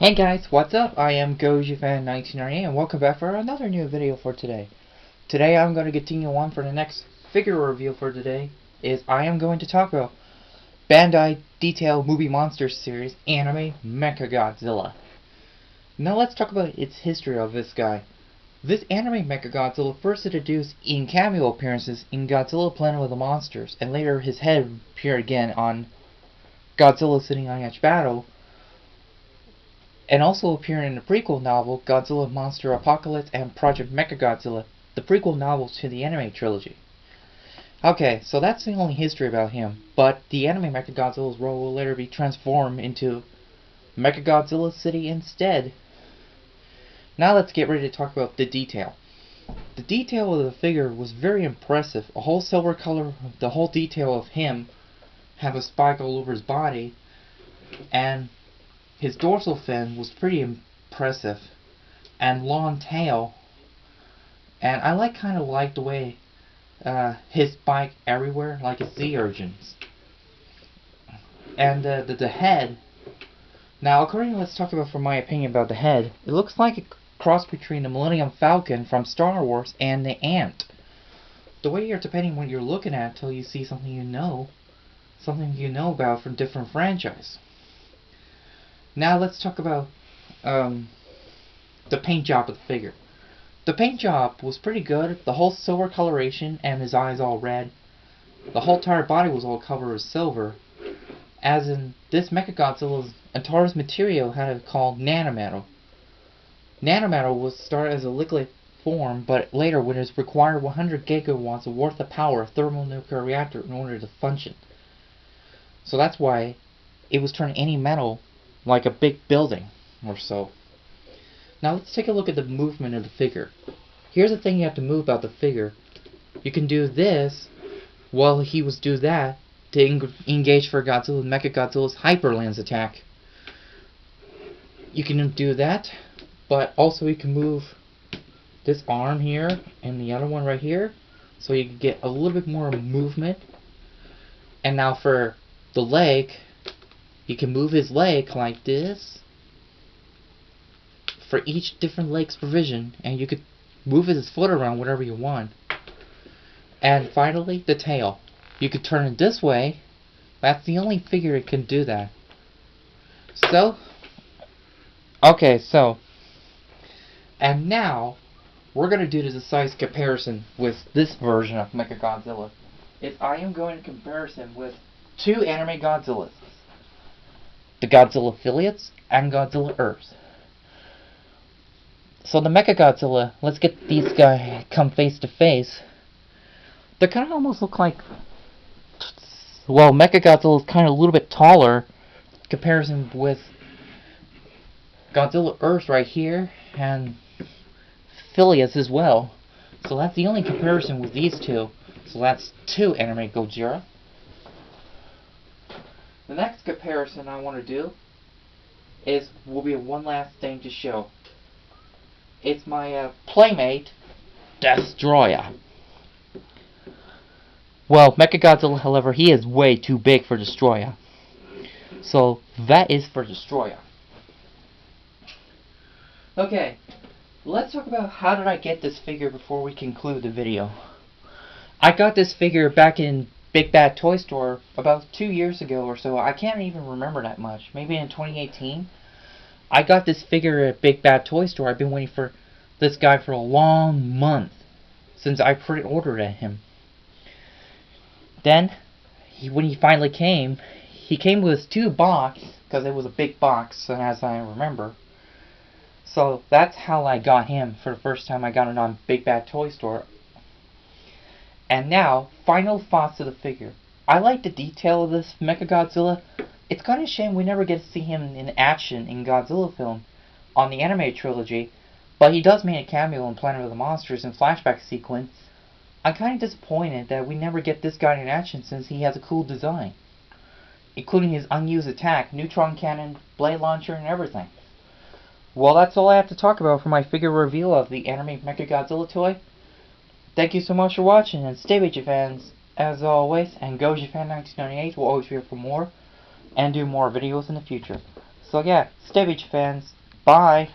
Hey guys, what's up? I am GojiFan1998 and welcome back for another new video for today. Today I'm going to continue on for the next figure review for today. I am going to talk about Bandai Detail Movie Monsters series anime Mechagodzilla. Now let's talk about its history of this guy. This anime Mechagodzilla first introduced in cameo appearances in Godzilla Planet of the Monsters, and later his head appeared again on Godzilla Sitting on Edge Battle, and also appearing in the prequel novel Godzilla Monster Apocalypse and Project Mechagodzilla, the prequel novels to the anime trilogy. Okay, so that's the only history about him, but the anime Mechagodzilla's role will later be transformed into Mechagodzilla City instead. Now let's get ready to talk about the detail. The detail of the figure was very impressive. A whole silver color, the whole detail of him, have a spike all over his body, and his dorsal fin was pretty impressive, and long tail, and I kind of like the way his spike everywhere, like a sea urchin's. And the head. Now, let's talk about from my opinion about the head. It looks like a cross between the Millennium Falcon from Star Wars and the ant. The way you're depending what you're looking at till you see something you know about from different franchise. Now let's talk about the paint job of the figure. The paint job was pretty good. The whole silver coloration and his eyes all red. The whole entire body was all covered with silver. As in, this Mechagodzilla's entire material had it called nanometal. Nanometal was started as a liquid form, but later when it required 100 gigawatts of worth of power, a thermonuclear reactor in order to function. So that's why it was turned any metal like a big building or so. Now let's take a look at the movement of the figure. Here's the thing you have to move about the figure. You can do this while he was do that to engage for Mechagodzilla's Hyper Lens attack. You can do that, but also you can move this arm here and the other one right here, so you can get a little bit more movement. And now for the leg, you can move his leg like this for each different leg's provision, and you could move his foot around whatever you want. And finally, the tail. You could turn it this way. That's the only figure that can do that. And now we're going to do the size comparison with this version of Mechagodzilla. I am going to comparison with two anime Godzillas, the Godzilla affiliates and Godzilla Earth. So the Mechagodzilla, let's get these guys come face to face. They kind of almost look like, well, Mechagodzilla is kind of a little bit taller in comparison with Godzilla Earth right here and affiliates as well. So that's the only comparison with these two. So that's two anime Gojira. The next comparison I want to do will be one last thing to show. It's my playmate, Destroyer. Well, Mechagodzilla, however, he is way too big for Destroyer. So that is for Destroyer. Okay, let's talk about how did I get this figure before we conclude the video. I got this figure back in BigBadToyStore about 2 years ago or so. I can't even remember that much. Maybe in 2018. I got this figure at BigBadToyStore. I've been waiting for this guy for a long month since I pre-ordered him. Then, when he finally came, he came with his 2 box, because it was a big box, as I remember. So that's how I got him for the first time. I got it on BigBadToyStore. And now, final thoughts of the figure. I like the detail of this Mechagodzilla. It's kind of a shame we never get to see him in action in Godzilla film on the anime trilogy, but he does make a cameo in Planet of the Monsters in flashback sequence. I'm kind of disappointed that we never get this guy in action since he has a cool design, including his unused attack, neutron cannon, blade launcher, and everything. Well, that's all I have to talk about for my figure reveal of the anime Mechagodzilla toy. Thank you so much for watching, and stay with your fans, as always, and GojiFan1998 will always be here for more, and do more videos in the future. So yeah, stay beach fans. Bye.